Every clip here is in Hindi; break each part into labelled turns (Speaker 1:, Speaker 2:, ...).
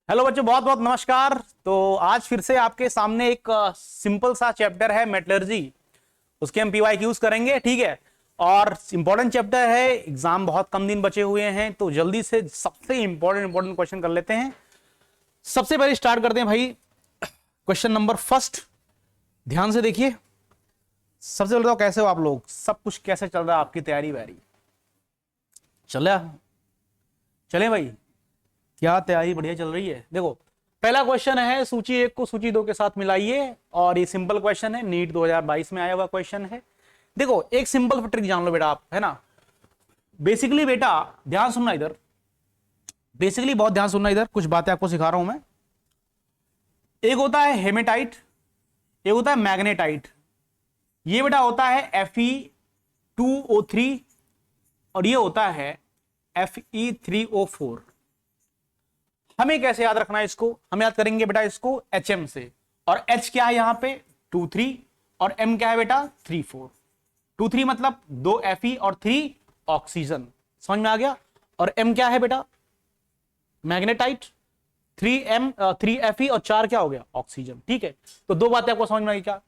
Speaker 1: हेलो बच्चों, बहुत बहुत नमस्कार। तो आज फिर से आपके सामने एक सिंपल सा चैप्टर है मेटलर्जी, उसके हम पीवाईक्यूज करेंगे। ठीक है, और इंपॉर्टेंट चैप्टर है, एग्जाम बहुत कम दिन बचे हुए हैं, तो जल्दी से सबसे इंपॉर्टेंट क्वेश्चन कर लेते हैं। सबसे पहले स्टार्ट करते हैं भाई, क्वेश्चन नंबर फर्स्ट। ध्यान से देखिए। सबसे पहले तो कैसे हो आप लोग, सब कुछ कैसे चल रहा है, आपकी तैयारी वैयारी चले चले भाई? क्या तैयारी बढ़िया चल रही है? देखो, पहला क्वेश्चन है, सूची एक को सूची दो के साथ मिलाइए, और ये सिंपल क्वेश्चन है, नीट 2022 में आया हुआ क्वेश्चन है। देखो, एक सिंपल ट्रिक जान लो बेटा आप, है ना। बेसिकली बेटा ध्यान सुनना इधर, बेसिकली बहुत ध्यान सुनना इधर, कुछ बातें आपको सिखा रहा हूं मैं। एक होता है हेमेटाइट, एक होता है मैग्नेटाइट। ये बेटा होता है Fe2O3 और ये होता है Fe3O4। हमें कैसे याद रखना है इसको? हम याद करेंगे बेटा इसको HM से, और H क्या है यहां पे 2,3 और M क्या है बेटा 3,4। 2,3 मतलब 2 Fe और 3 ऑक्सीजन, समझ में आ गया। और M क्या है बेटा मैग्नेटाइट, 3 Fe और 4 क्या हो गया ऑक्सीजन। ठीक है, तो दो बातें आपको समझ में आ गई क्या।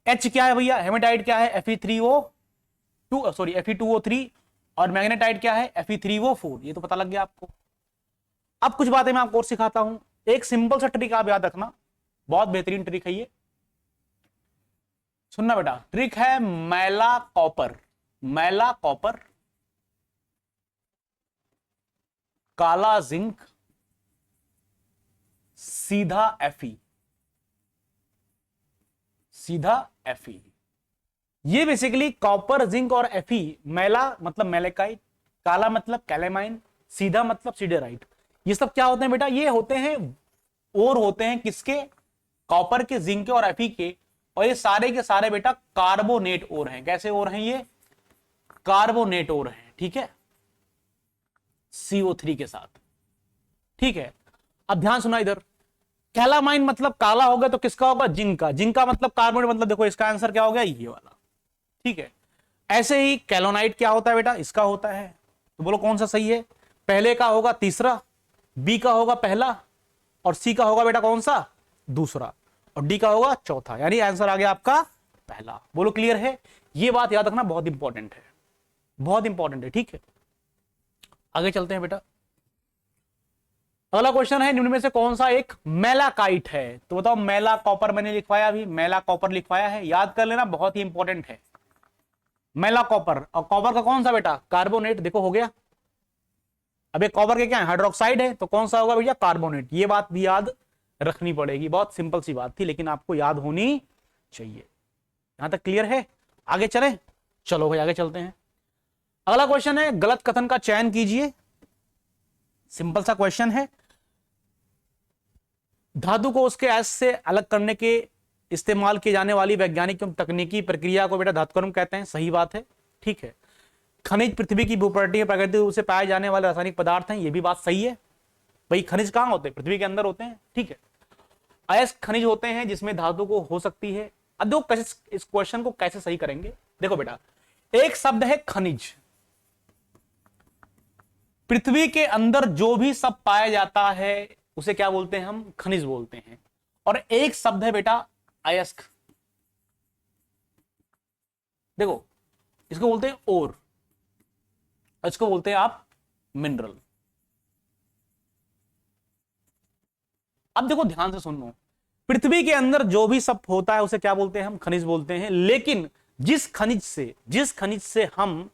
Speaker 1: H क्या है भैया, हेमेटाइट क्या है Fe2O3, और मैग्नेटाइट क्या है Fe3O4। ये तो पता लग गया आपको। अब कुछ बातें मैं आपको और सिखाता हूं। एक सिंपल सा ट्रिक आप याद रखना, बहुत बेहतरीन ट्रिक है ये, सुनना बेटा। ट्रिक है मैला कॉपर, मैला कॉपर, काला जिंक, सीधा Fe, सीधा Fe। ये बेसिकली कॉपर, जिंक और Fe, मैला मतलब मैलेकाइट, काला मतलब कैलेमाइन, सीधा मतलब सीडेराइट। ये सब क्या होते हैं बेटा? ये होते हैं और होते हैं किसके? कॉपर के, जिंक के और Fe के। और ये सारे के सारे बेटा कार्बोनेट और हैं। कैसे और हैं ये? कार्बोनेट और हैं। ठीक है, CO3 के साथ। ठीक है, अब ध्यान सुना इधर। कैलामाइन मतलब काला हो गया, तो किसका होगा? जिंक का। जिंक का मतलब कार्बोनेट, मतलब देखो इसका आंसर क्या हो गया, ये वाला। ठीक है, ऐसे ही कैलोनाइट क्या होता है बेटा? इसका होता है। तो बोलो कौन सा सही है? पहले का होगा तीसरा, बी का होगा पहला, और सी का होगा बेटा कौन सा? दूसरा, और डी का होगा चौथा। यानी आंसर आ गया आपका पहला। बोलो क्लियर है? ये बात याद रखना, बहुत इंपॉर्टेंट है, बहुत इंपॉर्टेंट है। ठीक है, आगे चलते हैं बेटा। अगला क्वेश्चन है, निम्न में से कौन सा एक मेलाकाइट है? तो बताओ। मेला कॉपर मैंने लिखवाया, अभी मेला कॉपर लिखवाया है, याद कर लेना, बहुत ही इंपॉर्टेंट है। मेला कॉपर, और कॉपर का कौन सा बेटा? कार्बोनेट। देखो हो गया। अब ये कॉपर के क्या है? हाइड्रोक्साइड है, तो कौन सा होगा भैया? कार्बोनेट। ये बात भी याद रखनी पड़ेगी, बहुत सिंपल सी बात थी, लेकिन आपको याद होनी चाहिए। यहां तक क्लियर है? आगे चले? चलो भाई आगे चलते हैं। अगला क्वेश्चन है, गलत कथन का चयन कीजिए। सिंपल सा क्वेश्चन है। धातु को उसके एस से अलग करने के इस्तेमाल की जाने वाली वैज्ञानिक एवं तकनीकी प्रक्रिया को बेटा धातुकर्म कहते हैं। सही बात है। ठीक है, खनिज पृथ्वी की भूप्रकृति में प्राकृतिक रूप से पाए जाने वाले रासायनिक पदार्थ हैं। ये भी बात सही है भाई। खनिज कहां होते हैं? पृथ्वी के अंदर होते हैं। ठीक है, अयस्क खनिज होते हैं जिसमें धातु को हो सकती है। अब देखो इस क्वेश्चन को कैसे सही करेंगे। देखो बेटा, एक शब्द है खनिज, पृथ्वी के अंदर जो भी सब पाया जाता है उसे क्या बोलते हैं? हम खनिज बोलते हैं। और एक शब्द है बेटा अयस्क, देखो इसको बोलते हैं और इसको बोलते हैं आप मिनरल। अब देखो ध्यान से सुनो, पृथ्वी के अंदर जो भी सब होता है उसे क्या बोलते हैं? हम खनिज बोलते हैं। लेकिन जिस खनिज से हम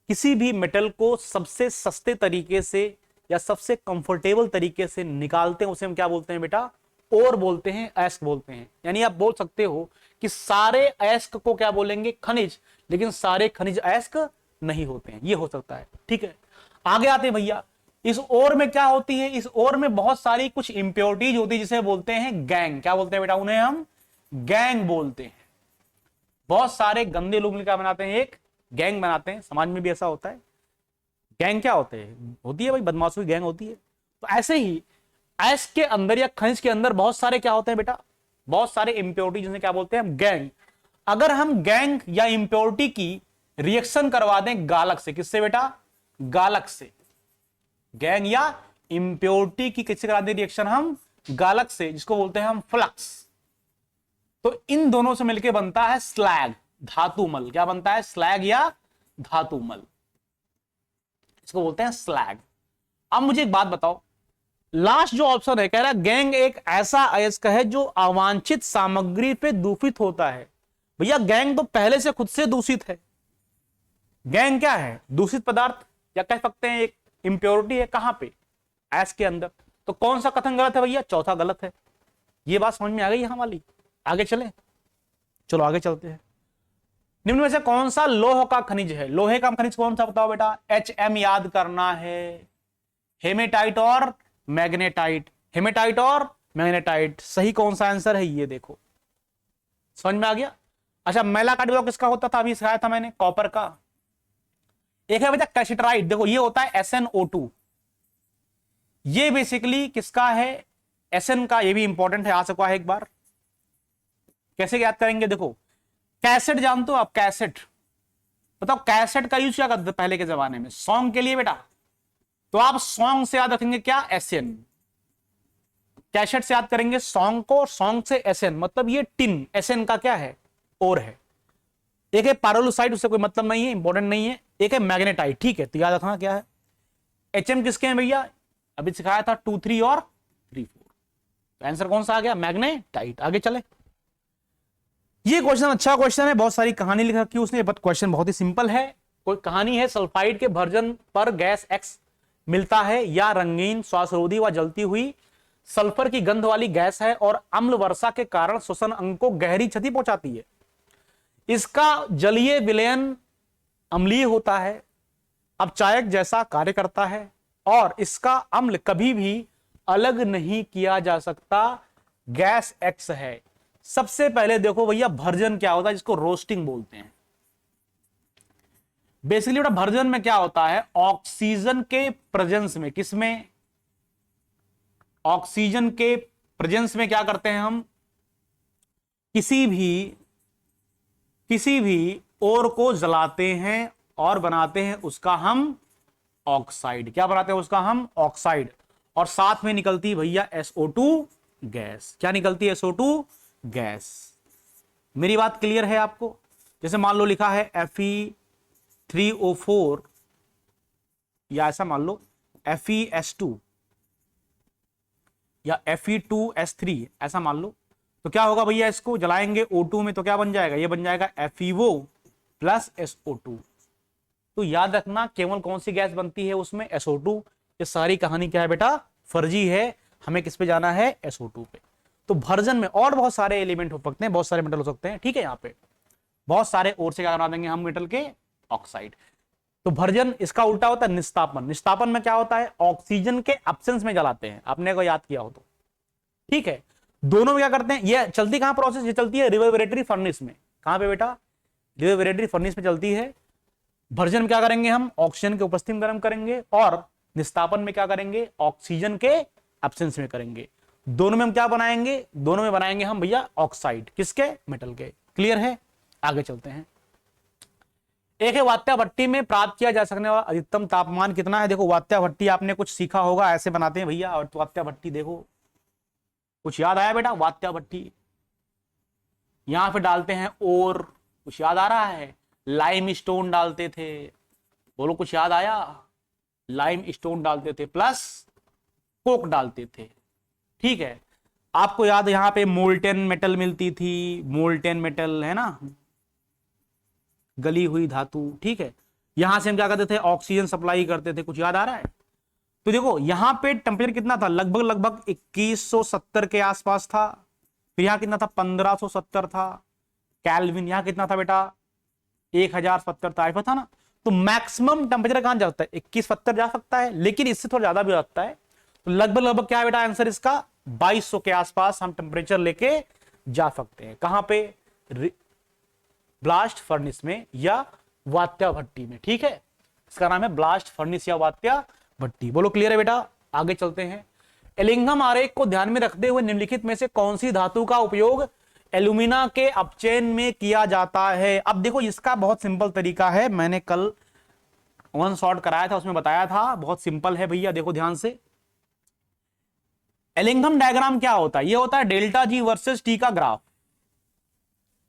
Speaker 1: किसी भी मेटल को सबसे सस्ते तरीके से या सबसे कंफर्टेबल तरीके से निकालते हैं उसे हम क्या बोलते हैं बेटा? और बोलते हैं, अयस्क बोलते हैं। यानी आप बोल सकते हो कि सारे अयस्क को क्या बोलेंगे? खनिज। लेकिन सारे खनिज अयस्क नहीं होते हैं, ये हो सकता है। ठीक है, आगे आते हैं भैया। इस ओर में क्या होती है? इस ओर में बहुत सारी कुछ इंप्योरिटीज होती है जिसे बोलते हैं गैंग। क्या बोलते हैं बेटा? उन्हें हम गैंग बोलते हैं। बहुत सारे गंदे लोग मिलकर बनाते हैं, एक गैंग बनाते हैं। समाज में भी ऐसा होता है। गैंग क्या होते हैं? होती है भाई, बदमाशों की गैंग होती है। तो ऐसे ही अयस्क के अंदर या खनिज के अंदर बहुत सारे क्या होते हैं बेटा? बहुत सारे इंप्योरिटी, जिन्हें क्या बोलते हैं? गैंग। अगर हम गैंग या इंप्योरिटी की रिएक्शन करवा दें गालक से, किससे बेटा? गालक से। गैंग या इम्प्योरिटी की किससे कराते हैं रिएक्शन हम, गालक से, जिसको बोलते हैं हम फ्लक्स। तो इन दोनों से मिलकर बनता है स्लैग, धातुमल। क्या बनता है, स्लैग या धातुमल, इसको बोलते हैं स्लैग। अब मुझे एक बात बताओ, लास्ट जो ऑप्शन है कह रहा है गैंग एक ऐसा अयस्क है जो अवांछित सामग्री पे दूषित होता है। भैया गैंग तो पहले से खुद से दूषित है। गैंग क्या है, दूषित पदार्थ, या कह सकते हैं एक इंप्योरिटी है। कहां पे, एस के अंदर। तो कौन सा कथन गलत है भैया, चौथा गलत है। ये बात समझ में आ गई यहां वाली। आगे चले, चलो आगे चलते हैं। निम्न में से कौन सा लोह का खनिज है, लोहे का खनिज कौन सा बताओ बेटा, HM याद करना है, हेमेटाइट और मैग्नेटाइट। हेमेटाइट और मैग्नेटाइट, सही कौन सा आंसर है ये देखो, समझ में आ गया। अच्छा मैला कार्ड किसका होता था, अभी सिखाया था मैंने, कॉपर का। एक है बेटा कैसिटराइट, देखो ये होता है SnO2, ये बेसिकली किसका है, SN का। ये भी इंपॉर्टेंट है, आ सका है एक बार। कैसे याद करेंगे, देखो कैसेट जानते हो आप, कैसेट बताओ, कैसेट का यूज क्या करते थे पहले के जमाने में, सॉन्ग के लिए बेटा। तो आप सॉन्ग से याद रखेंगे क्या, SN। कैसेट से याद करेंगे सॉन्ग को, सॉन्ग से SN, मतलब ये टिन, SN का क्या है, और है। एक है पारोलोसाइट, उससे कोई मतलब नहीं है, इंपॉर्टेंट नहीं है। एक है मैग्नेटाइट, ठीक है, तो याद रखना क्या है। HM किसके हैं भैया, अभी सिखाया था 2, 3 और 3, 4। तो आंसर कौन सा आ गया, मैग्नेटाइट। आगे चले, ये क्वेश्चन अच्छा क्वेश्चन है, बहुत सारी कहानी लिख रखी है उसने, बट क्वेश्चन बहुत ही सिंपल है। कोई कहानी है, सल्फाइड के भर्जन पर गैस X मिलता है या रंगीन, श्वासरोधी व जलती हुई सल्फर की गंध वाली गैस है और अम्ल वर्षा के कारण श्वसन अंग को गहरी क्षति पहुंचाती है। इसका जलीय विलयन अम्लीय होता है, अपचायक जैसा कार्य करता है और इसका अम्ल कभी भी अलग नहीं किया जा सकता। गैस X है। सबसे पहले देखो भैया भर्जन क्या होता है, जिसको रोस्टिंग बोलते हैं। बेसिकली बेटा भर्जन में क्या होता है, ऑक्सीजन के प्रेजेंस में, किसमें, ऑक्सीजन के प्रेजेंस में क्या करते हैं हम, किसी भी ओर को जलाते हैं और बनाते हैं उसका हम ऑक्साइड। क्या बनाते हैं उसका हम ऑक्साइड, और साथ में निकलती है भैया SO2 गैस। क्या निकलती है, SO2 गैस। मेरी बात क्लियर है आपको। जैसे मान लो लिखा है Fe3O4, या ऐसा मान लो FeS2 या Fe2S3, ऐसा मान लो। तो क्या होगा भैया, इसको जलाएंगे O2 में तो क्या बन जाएगा, ये बन जाएगा FeO प्लस SO2। तो याद रखना केवल कौन सी गैस बनती है उसमें, SO2। ये सारी कहानी क्या है बेटा, फर्जी है। हमें किस पे जाना है, SO2 पे। तो भर्जन में और बहुत सारे एलिमेंट हो सकते हैं, बहुत सारे मेटल हो सकते हैं, ठीक है। यहाँ पे बहुत सारे और से क्या बना देंगे हम, मेटल के ऑक्साइड। तो भर्जन इसका उल्टा होता है निस्तापन। निस्तापन में क्या होता है, ऑक्सीजन के एब्सेंस में जलाते हैं, आपने को याद किया हो तो, ठीक है। दोनों में क्या करते हैं, ये चलती कहां प्रोसेस, ये चलती है रिवर्बरेटरी फर्नेस में। कहां पे बेटा, रिवर्बरेटरी फर्नेस में चलती है। भर्जन में क्या करेंगे हम, ऑक्सीजन के उपस्थिति में गर्म करेंगे, और निस्तापन में क्या करेंगे, ऑक्सीजन के एब्सेंस में करेंगे। दोनों में हम क्या बनाएंगे, दोनों में बनाएंगे हम भैया ऑक्साइड, किसके, मेटल के। क्लियर है, आगे चलते हैं। एक है वात्या भट्टी में प्राप्त किया जा सकने वाला अधिकतम तापमान कितना है। देखो वात्या भट्टी आपने कुछ सीखा होगा, ऐसे बनाते हैं भैया। और वात्या भट्टी देखो, कुछ याद आया बेटा, वात्या भट्टी यहां पे डालते हैं, और कुछ याद आ रहा है, लाइम स्टोन डालते थे, बोलो कुछ याद आया, लाइम स्टोन डालते थे प्लस कोक डालते थे, ठीक है। आपको याद, यहां पे मोल्टेन मेटल मिलती थी, मोल्टेन मेटल है ना, गली हुई धातु, ठीक है। यहां से हम क्या करते थे, ऑक्सीजन सप्लाई करते थे, कुछ याद आ रहा है। तो देखो यहां पे टेम्परेचर कितना था, लगभग 2170 के आसपास था। फिर यहां कितना था, 1570 था कैल्विन। यहां कितना था बेटा, 1070 था, था ना। तो मैक्सिमम टेम्परेचर कहां जा सकता है, 2170 जा सकता है, लेकिन इससे थोड़ा ज्यादा भी हो सकता है। तो लगभग क्या है बेटा आंसर इसका, 2200 के आसपास हम टेम्परेचर लेके जा सकते हैं। कहां पे, ब्लास्ट फर्नेस में या वात्या भट्टी में, ठीक है। इसका नाम है ब्लास्ट फर्नेस या वात्या भट्टी। बोलो क्लियर है बेटा, आगे चलते हैं। एलिंघम आरेख को ध्यान में रखते हुए निम्नलिखित में से कौन सी धातु का उपयोग एल्यूमिना के अपचयन में किया जाता है। अब देखो इसका बहुत सिंपल तरीका है, मैंने कल वन शॉट कराया था, उसमें बताया था, बहुत सिंपल है भैया। देखो ध्यान से, एलिंघम डायग्राम क्या होता है? ये होता है डेल्टा जी वर्सेस टी का ग्राफ।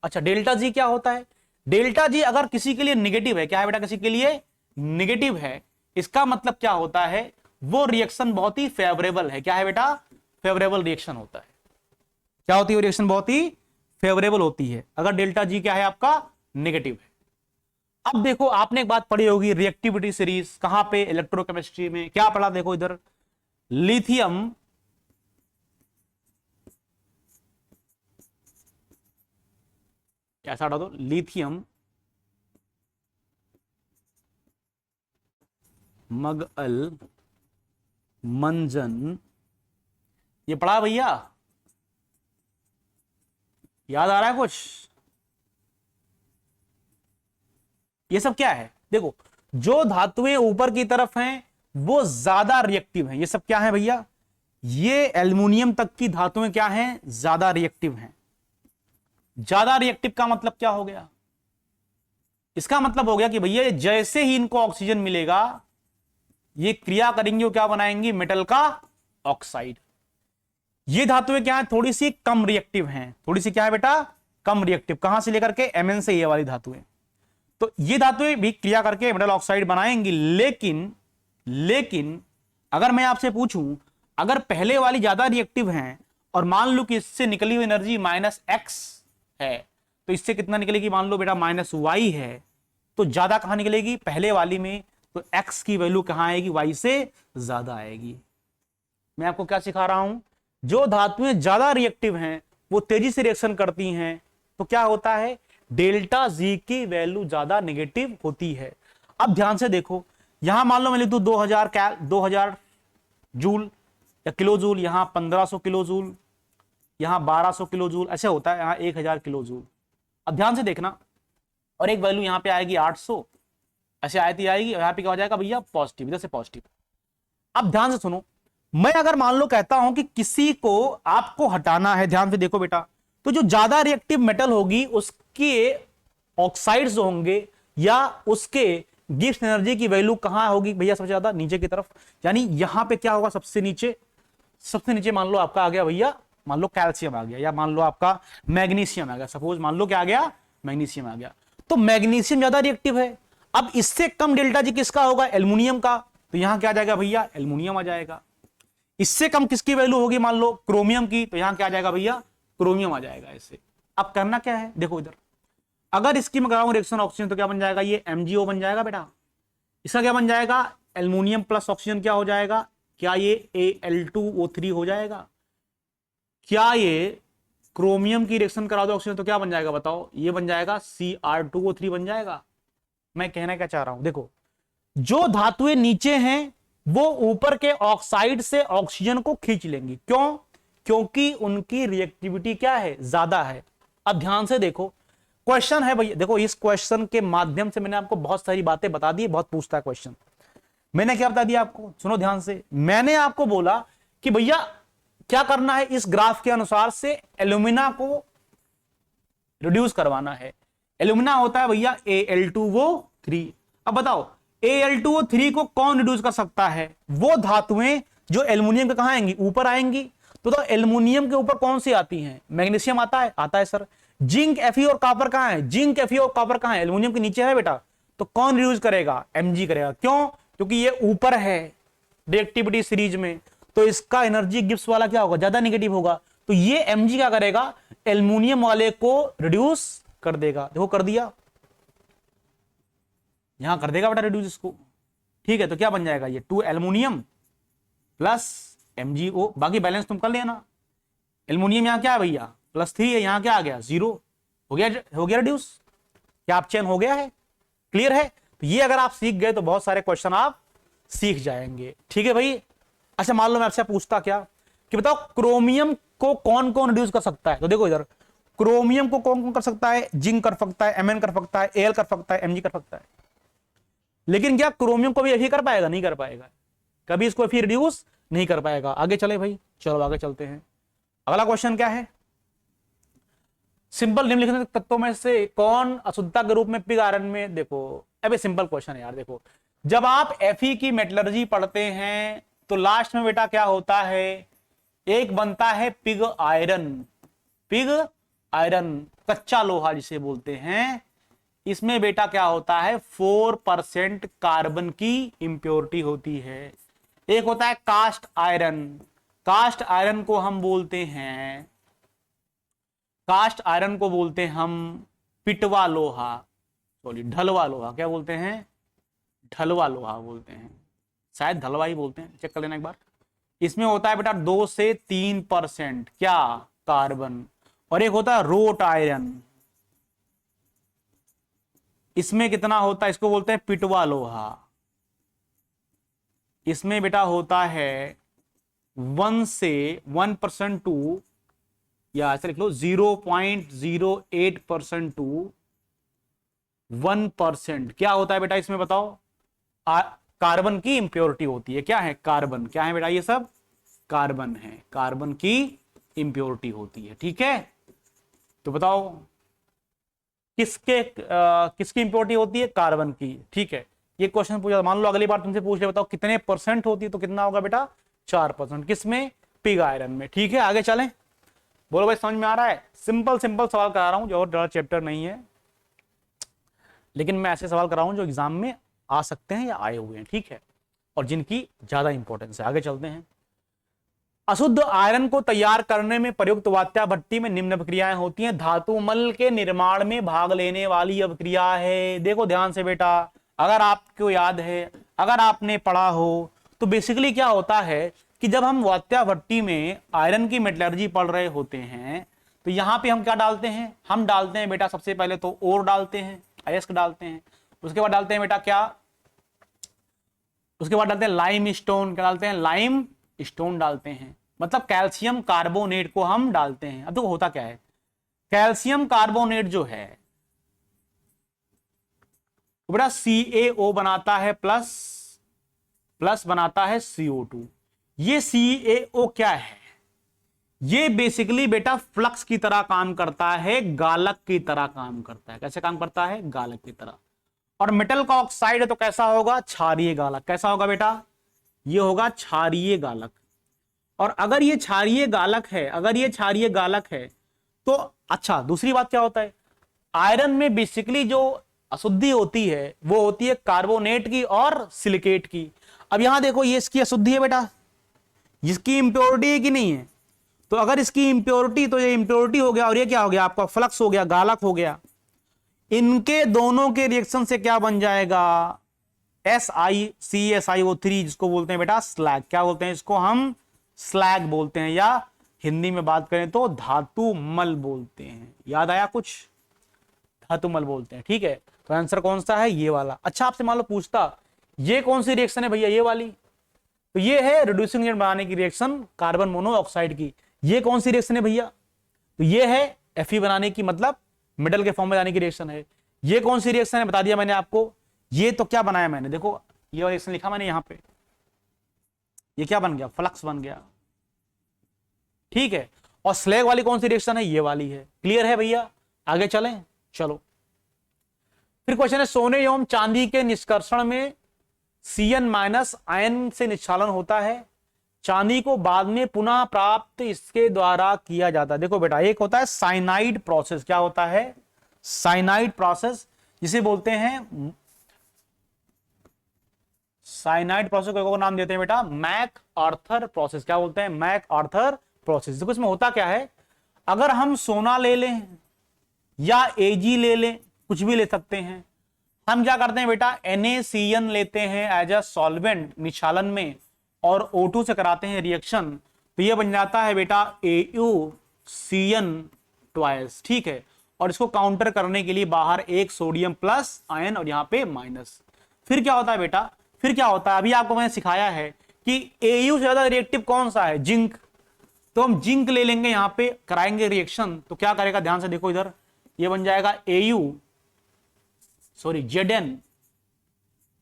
Speaker 1: अच्छा, डेल्टा जी क्या होता है? डेल्टा जी अगर किसी के लिए निगेटिव है, क्या है बेटा, किसी के लिए निगेटिव है, इसका मतलब क्या होता है, वो रिएक्शन बहुत ही फेवरेबल है। क्या है बेटा? फेवरेबल रिएक्शन होता है। क्या होती है? रिएक्शन बहुत ही फेवरेबल होती है अगर डेल्टा जी क्या है आपका, नेगेटिव है। अब देखो, आपने एक बात पढ़ी होगी रिएक्टिविटी सीरीज, कहां पे? इलेक्ट्रोकेमिस्ट्री में। क्या पढ़ा? देखो इधर, लिथियम ऐसा हटा दो, लिथियम मगअल मंजन, ये पढ़ा भैया? याद आ रहा है कुछ? ये सब क्या है? देखो, जो धातुएं ऊपर की तरफ हैं वो ज्यादा रिएक्टिव हैं। ये सब क्या है भैया? ये एल्युमिनियम तक की धातुएं क्या हैं? ज्यादा रिएक्टिव हैं। ज्यादा रिएक्टिव का मतलब क्या हो गया? इसका मतलब हो गया कि भैया जैसे ही इनको ऑक्सीजन मिलेगा, ये क्रिया करेंगे, वो क्या बनाएंगी? मेटल का ऑक्साइड। ये धातुएं क्या है? थोड़ी सी कम रिएक्टिव हैं। थोड़ी सी क्या है बेटा? कम रिएक्टिव। कहां से लेकर के? एमएन से, ये वाली धातुएं। तो ये धातुएं भी क्रिया करके मेटल ऑक्साइड बनाएंगी। लेकिन अगर मैं आपसे पूछूं, अगर पहले वाली ज्यादा रिएक्टिव हैं और मान लो कि इससे निकली हुई एनर्जी -x है, तो इससे कितना निकलेगी? मान लो बेटा -y है, तो ज्यादा कहां निकलेगी? पहले वाली में। तो x की वैल्यू कहां आएगी? y से ज्यादा आएगी। मैं आपको क्या सिखा रहा हूं? जो धातुएं ज्यादा रिएक्टिव हैं वो तेजी से रिएक्शन करती हैं, तो क्या होता है? डेल्टा जी की वैल्यू ज्यादा नेगेटिव होती है। अब ध्यान से देखो, यहां मान लो मैं लिख दूं 2000 जूल या किलो जूल, यहां 1500 किलो जूल, यहां 1200 किलो जूल, ऐसे होता है, यहां 1000 किलो जूल। अब ध्यान से देखना, और एक वैल्यू यहां पे आएगी 800, ऐसे आयती आएगी, यहां पे क्या हो जाएगा भैया? पॉजिटिव, इधर से पॉजिटिव। अब ध्यान से सुनो, मैं अगर मान लो कहता हूं कि किसी को आपको हटाना है, ध्यान से देखो बेटा, तो जो ज्यादा रिएक्टिव मेटल होगी उसके ऑक्साइड्स जो होंगे या उसके गिब्स एनर्जी की वैल्यू कहां होगी भैया? सबसे ज्यादा नीचे की तरफ। यानी यहां पे क्या होगा? सबसे नीचे। सबसे नीचे मान लो आपका आ गया भैया, मान लो कैल्शियम आ गया, या मान लो आपका मैग्नीशियम आ गया। सपोज मान लो क्या आ गया? मैग्नीशियम आ गया। तो मैग्नीशियम ज्यादा रिएक्टिव है। अब इससे कम डेल्टा जी किसका होगा? एल्युमिनियम का। तो यहां क्या आ जाएगा भैया? एल्युमिनियम आ जाएगा। इससे कम किसकी वैल्यू होगी? मान लो क्रोमियम की, तो यहां क्या आ जाएगा भैया? क्रोमियम आ जाएगा ऐसे। अब करना क्या है? देखो इधर, अगर इसकी मैं कराऊं रिएक्शन ऑक्सीजन, तो क्या बन जाएगा? ये MgO बन जाएगा बेटा। इसका क्या बन जाएगा? एल्युमिनियम प्लस ऑक्सीजन क्या हो जाएगा? क्या ये Al2O3 हो जाएगा? क्या ये क्रोमियम की रिएक्शन करा दो ऑक्सीजन, तो क्या बन जाएगा बताओ? ये बन जाएगा Cr2O3 बन जाएगा। मैं कहना क्या चाह रहा हूं, देखो, जो धातुएं नीचे हैं वो ऊपर के ऑक्साइड से ऑक्सीजन को खींच लेंगी। क्यों? क्योंकि उनकी रिएक्टिविटी क्या है? ज्यादा है। अब ध्यान से देखो, क्वेश्चन है भैया, देखो इस क्वेश्चन के माध्यम से मैंने आपको बहुत सारी बातें बता दी। बहुत पूछता है क्वेश्चन। मैंने क्या बता दिया आपको? सुनो ध्यान से। मैंने आपको बोला कि भैया क्या करना है, इस ग्राफ के अनुसार से एल्यूमिना को रिड्यूस करवाना है। एल्यूमिना होता है भैया Al2O3। अब बताओ Al2O3 को कौन रिड्यूस कर सकता है? वो धातुएं जो एल्युमिनियम के कहां आएंगी? ऊपर आएंगी। तो एल्युमिनियम के ऊपर कौन सी आती हैं? मैग्नीशियम आता है? आता है सर। जिंक, Fe और कॉपर कहां है? जिंक, Fe और कॉपर कहां है? एल्युमिनियम के नीचे है बेटा। तो कौन रिड्यूस करेगा? Mg करेगा। क्यों? क्योंकि ये ऊपर है रिएक्टिविटी सीरीज में, तो इसका एनर्जी गिब्स वाला क्या होगा? ज्यादा नेगेटिव होगा। तो ये Mg क्या करेगा? एल्युमिनियम वाले को रिड्यूस कर देगा। देखो कर दिया, यहां कर देगा बेटा रिड्यूस इसको। ठीक है, तो क्या बन जाएगा? ये 2 एल्युमिनियम प्लस MgO, बाकी बैलेंस तुम कर लेना। एल्युमिनियम यहां क्या है भैया? +3 है, यहां क्या आ गया? 0 हो गया। हो गया रिड्यूस। क्या आप चेन हो गया है? क्लियर है? तो ये अगर आप सीख गए तो बहुत सारे क्वेश्चन आप सीख जाएंगे। ठीक है भाई। अच्छा मान लो मैं आपसे पूछता क्या कि बताओ क्रोमियम को कौन कौन रिड्यूस कर सकता है? तो देखो इधर, क्रोमियम को कौन कौन कर सकता है? जिंक कर सकता है, Mn कर सकता है, Al कर सकता है, Mg कर सकता है। लेकिन क्या क्रोमियम को भी Fe कर पाएगा? नहीं कर पाएगा। कभी इसको Fe रिड्यूस नहीं कर पाएगा। आगे चले भाई, चलो आगे चलते हैं। अगला क्वेश्चन क्या है? सिंपल निम्नलिखित तत्वों में से कौन अशुद्धता के रूप में पिग आयरन में? देखो अबे सिंपल क्वेश्चन है यार। देखो जब आप Fe की मेटलर्जी पढ़ते हैं तो लास्ट में बेटा क्या होता है? एक बनता है पिग आयरन। पिग आयरन कच्चा लोहा जिसे बोलते हैं, इसमें बेटा क्या होता है 4% कार्बन की इंप्योरिटी होती है। एक होता है कास्ट आयरन। कास्ट आयरन को हम बोलते हैं, कास्ट आयरन को बोलते हैं हम पिटवा लोहा, सॉरी ढलवा लोहा। क्या बोलते हैं? ढलवा लोहा बोलते हैं, शायद ढलवा ही बोलते हैं, चेक कर लेना एक बार। इसमें होता है बेटा 2 से 3% क्या कार्बन। और एक होता है रोट आयरन, इसमें कितना होता है, इसको बोलते हैं पिटवा लोहा। इसमें बेटा होता है 1 से 1% टू, या ऐसे लिख लो 0.08% टू 1%। क्या होता है बेटा इसमें बताओ? कार्बन की इंप्योरिटी होती है। क्या है? कार्बन। क्या है बेटा? ये सब कार्बन है, कार्बन की इंप्योरिटी होती है। ठीक है, तो बताओ किसकी इंप्योरिटी होती है? कार्बन की। ठीक है, ये क्वेश्चन पूछा, मान लो अगली बार तुमसे पूछ ले, बताओ कितने परसेंट होती है, तो कितना होगा बेटा? 4%। किसमें? पिग आयरन में। ठीक है, आगे चलें। बोलो भाई समझ में आ रहा है? सिंपल सिंपल सवाल करा रहा हूं, जो और ज़्यादा चैप्टर नहीं है, लेकिन मैं ऐसे सवाल करा रहा हूं जो एग्जाम में आ सकते हैं या आए हुए हैं। ठीक है, और जिनकी ज्यादा इंपॉर्टेंस है। आगे चलते हैं। अशुद्ध आयरन को तैयार करने में प्रयुक्त वात्या भट्टी में निम्न प्रक्रियाएं होती हैं। धातुमल के निर्माण में भाग लेने वाली अभिक्रिया है। देखो ध्यान से बेटा, अगर आपको याद है, अगर आपने पढ़ा हो, तो बेसिकली क्या होता है कि जब हम वात्या भट्टी में आयरन की मेटलर्जी पढ़ रहे होते हैं, तो यहां पे हम क्या डालते हैं? हम डालते हैं बेटा सबसे पहले तो ओर डालते हैं, अयस्क डालते हैं। उसके बाद डालते हैं बेटा क्या? उसके बाद डालते हैं लाइम स्टोन। क्या डालते हैं? लाइम स्टोन डालते हैं, मतलब कैल्शियम कार्बोनेट को हम डालते हैं। अब देखो होता क्या है, कैल्शियम कार्बोनेट जो है बेटा CaO बनाता है, प्लस प्लस बनाता है CO2। ये CaO क्या है? ये बेसिकली बेटा फ्लक्स की तरह काम करता है, गालक की तरह काम करता है। कैसे काम करता है? गालक की तरह। और मेटल का ऑक्साइड है तो कैसा होगा? क्षारीय गालक। कैसा होगा बेटा? ये होगा क्षारीय गालक। और अगर ये क्षारीय गालक है, अगर ये क्षारीय गालक है, तो अच्छा दूसरी बात क्या होता है, आयरन में बेसिकली जो अशुद्धि होती है वो होती है कार्बोनेट की और सिलिकेट की। अब यहां देखो ये इसकी अशुद्धि है बेटा, इसकी इंप्योरिटी है कि नहीं है? तो अगर इसकी इंप्योरिटी, तो ये इंप्योरिटी हो गया, और ये क्या हो गया आपका? फ्लक्स हो गया, गालक हो गया। इनके दोनों के रिएक्शन से क्या बन जाएगा? SiCSiO3, जिसको बोलते हैं बेटा स्लैग। क्या बोलते हैं इसको? हम स्लैग बोलते हैं, या हिंदी में बात करें तो धातु मल बोलते हैं। याद आया कुछ? धातु मल बोलते हैं। ठीक है, तो आंसर कौन सा है? ये वाला। अच्छा आपसे मान लो पूछता ये कौन सी रिएक्शन है भैया? ये वाली। तो ये है रिड्यूसिंग एजेंट बनाने की रिएक्शन कार्बन मोनोऑक्साइड की। ये कौन सी रिएक्शन है भैया? तो ये है Fe बनाने की, मतलब मेटल के फॉर्म में जाने की रिएक्शन है। ये कौन सी रिएक्शन है? बता दिया मैंने आपको। ये तो क्या बनाया मैंने, देखो ये रिएक्शन लिखा मैंने यहां पे, ये क्या बन गया? फ्लक्स बन गया। ठीक है, और स्लैग वाली कौन सी रिएक्शन है? ये वाली है। क्लियर है भैया? आगे चलें, चलो। फिर क्वेश्चन है, सोने एवं चांदी के निष्कर्षण में Cn- आयन से निष्कालन होता है, चांदी को बाद में पुनः प्राप्त इसके द्वारा किया जाता है। देखो बेटा, एक होता है साइनाइड प्रोसेस। क्या होता है? साइनाइड प्रोसेस, जिसे बोलते हैं साइनाइड प्रोसेस को नाम देते हैं बेटा मैक आर्थर प्रोसेस। क्या बोलते हैं? MacArthur process. देखो इसमें होता क्या है, अगर हम सोना ले लें या Ag ले लें, कुछ भी ले सकते हैं, हम क्या करते हैं बेटा NaCN लेते हैं एज अ सॉल्वेंट निक्षालन में, और O2 से कराते हैं रिएक्शन, तो ये बन जाता है बेटा AuCN ट्वाइस। ठीक है, और इसको काउंटर करने के लिए बाहर एक सोडियम प्लस आयन और यहां पे माइनस। फिर क्या होता है बेटा? फिर क्या होता है, अभी आपको मैंने सिखाया है कि Au से ज्यादा रिएक्टिव कौन सा है? जिंक। तो हम जिंक ले लेंगे, यहां पे कराएंगे रिएक्शन, तो क्या करेगा? ध्यान से देखो इधर, ये बन जाएगा Zn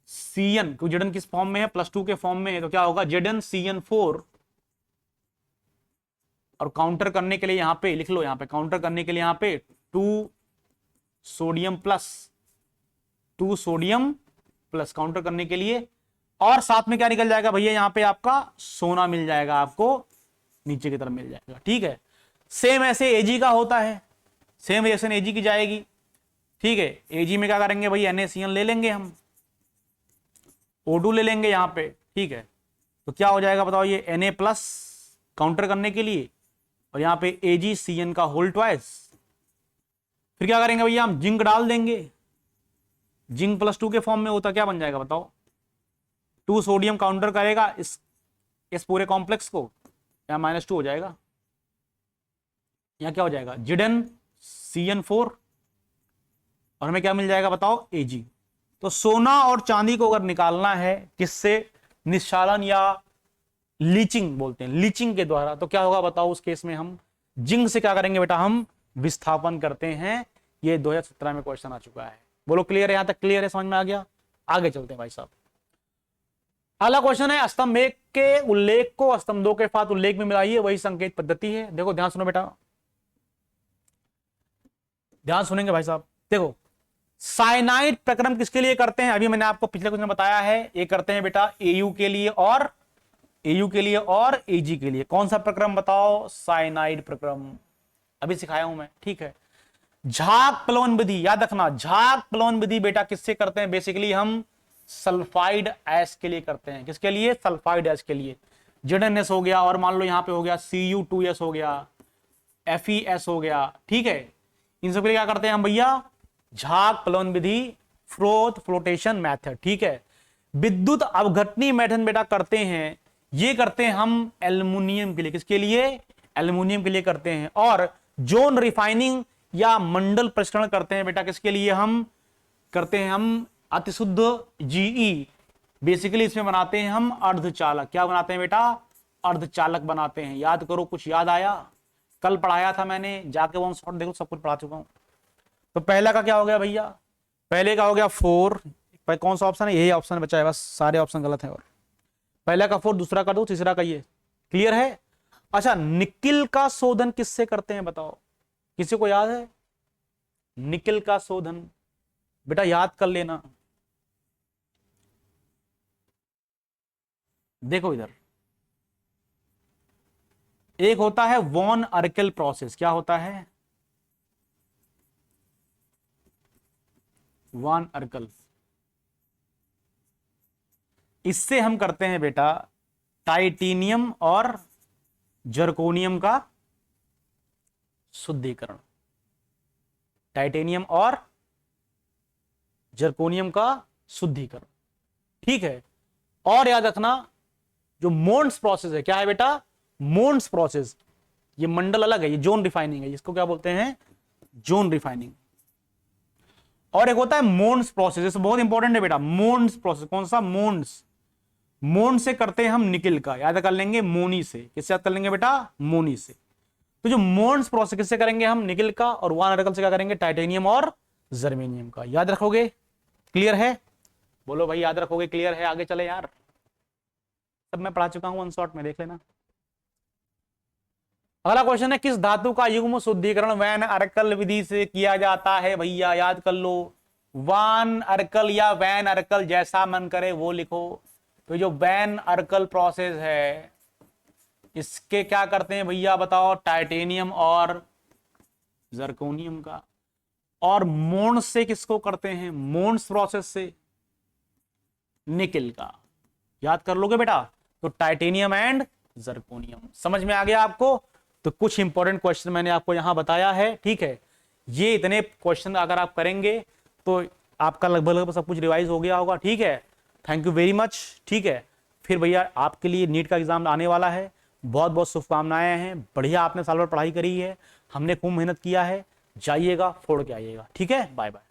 Speaker 1: CN, क्योंकि Zn किस फॉर्म में है? +2 के फॉर्म में है, तो क्या होगा? ZnCN4। और काउंटर करने के लिए यहां पे लिख लो, यहां पे काउंटर करने के लिए यहां पे 2 सोडियम प्लस काउंटर करने के लिए, और साथ में क्या निकल जाएगा भैया? यहां पे आपका सोना मिल जाएगा आपको नीचे की तरफ मिल जाएगा, ठीक है। सेम ऐसे एजी का होता है, सेम रिएक्शन एजी की जाएगी, ठीक है। एजी में क्या करेंगे भाई, NaCl ले लेंगे हम, O2 ले लेंगे यहां पे, ठीक है। तो क्या हो जाएगा बताओ, ये Na+ काउंटर करने के लिए, और यहां पे AgCN का होल ट्वाइस। फिर क्या करेंगे भैया, हम जिंक डाल देंगे, जिंक +2 के फॉर्म में होता, क्या बन जाएगा बताओ, 2 सोडियम काउंटर करेगा इस पूरे कॉम्प्लेक्स को, यहां -2 हो जाएगा, यहां क्या हो जाएगा ZnCN4, और हमें क्या मिल जाएगा बताओ, Ag। तो सोना और चांदी को अगर निकालना है किससे, निस्सालन या लीचिंग बोलते हैं, लीचिंग के द्वारा, तो क्या होगा बताओ, उस केस में हम जिंक से क्या करेंगे बेटा, हम विस्थापन करते हैं। ये 2017 में क्वेश्चन आ चुका है। बोलो क्लियर है, यहां तक क्लियर है, समझ में आ गया? आगे चलते हैं भाई साहब। अगला क्वेश्चन है, स्तंभ 1 के उल्लेख को स्तंभ 2 के साथ उल्लेख में मिलाइए, वही संकेत पद्धति है। देखो ध्यान सुनो बेटा, ध्यान सुनेंगे भाई साहब। देखो साइनाइड प्रक्रम किसके लिए करते हैं, अभी मैंने आपको पिछले क्वेश्चन में बताया है, ये करते हैं बेटा AU के लिए और AG के लिए। कौन सा प्रक्रम बताओ, साइनाइड प्रक्रम, अभी सिखाया हूं मैं, ठीक है। झाग प्लवन विधि याद रखना, झाग प्लवन विधि बेटा किससे करते हैं, बेसिकली हम सल्फाइड ऐश के लिए करते हैं। किसके लिए, सल्फाइड ऐश के लिए। ZnS हो गया, और मान लो यहां पे हो गया Cu2S हो गया, FeS हो गया, ठीक है। इन सब के लिए क्या करते हैं हम भैया, झाग प्लवन विधि, फ्लोटेशन मेथड, ठीक है। विद्युत अवघटनी मेथड बेटा करते हैं, ये करते हैं हम एल्युमिनियम के लिए। किसके लिए, एल्युमिनियम के लिए करते हैं। और जोन रिफाइनिंग या मंडल परिष्करण करते हैं बेटा, किसके लिए हम करते हैं, हम अतिशुद्ध GE, बेसिकली इसमें बनाते हैं हम अर्धचालक। क्या बनाते हैं बेटा, अर्धचालक बनाते हैं। याद करो, कुछ याद आया, कल पढ़ाया था मैंने, जाके वन शॉट देखो, सब कुछ पढ़ा चुका हूं। तो पहला का क्या हो गया भैया, पहले का हो गया 4, कौन सा ऑप्शन है, यही ऑप्शन बचा है, बस सारे ऑप्शन गलत है। और पहला का 4, दूसरा का 2, तीसरा का ये, क्लियर है। अच्छा, निकिल का शोधन किससे करते हैं बताओ, किसी को याद है, निकिल का शोधन बेटा याद कर लेना। देखो इधर एक होता है वॉन अर्केल प्रोसेस, क्या होता है, वॉन अर्केल, इससे हम करते हैं बेटा टाइटेनियम और जर्कोनियम का शुद्धिकरण, टाइटेनियम और जर्कोनियम का शुद्धिकरण, ठीक है। और याद रखना, जो मोन्स प्रोसेस है, क्या है बेटा, मोन्स प्रोसेस, ये मंडल अलग है, ये जोन रिफाइनिंग है, इसको क्या बोलते हैं, जोन रिफाइनिंग। और एक होता है मोन्स प्रोसेस, बहुत इंपॉर्टेंट है बेटा, मोन्स प्रोसेस। कौन सा, मोन्स, मोन से करते हैं हम निकिल का, याद कर लेंगे मोनी से, किससे याद कर लेंगे बेटा, मोनी से। तो जो मोन्स प्रोसेस किससे करेंगे हम, निकिल का, और वन अर्कल से क्या करेंगे, टाइटेनियम और जर्मेनियम का। याद रखोगे, क्लियर है, बोलो भाई याद रखोगे, क्लियर है। आगे चले यार, सब मैं पढ़ा चुका हूं वन शॉट में, देख लेना। अगला क्वेश्चन है, किस धातु का युग्म शुद्धिकरण वैन अर्कल विधि से किया जाता है भैया, याद कर लो, वान अर्कल या वैन अर्कल, जैसा मन करे वो लिखो। तो जो वैन अर्कल प्रोसेस है, इसके क्या करते हैं भैया बताओ, टाइटेनियम और जर्कोनियम का। और मोन्स से किसको करते हैं, मोन्स प्रोसेस से निकिल का। याद कर लोगे बेटा, तो टाइटेनियम एंड जर्कोनियम। समझ में आ गया आपको? तो कुछ इंपॉर्टेंट क्वेश्चन मैंने आपको यहां बताया है, ठीक है। ये इतने क्वेश्चन अगर आप करेंगे तो आपका लगभग सब कुछ रिवाइज हो गया होगा, ठीक है। थैंक यू वेरी मच, ठीक है। फिर भैया आपके लिए नीट का एग्जाम आने वाला है, बहुत बहुत शुभकामनाएं हैं। बढ़िया आपने साल भर पढ़ाई करी है, हमने खूब मेहनत किया है, जाइएगा फोड़ के आइएगा, ठीक है। Bye bye.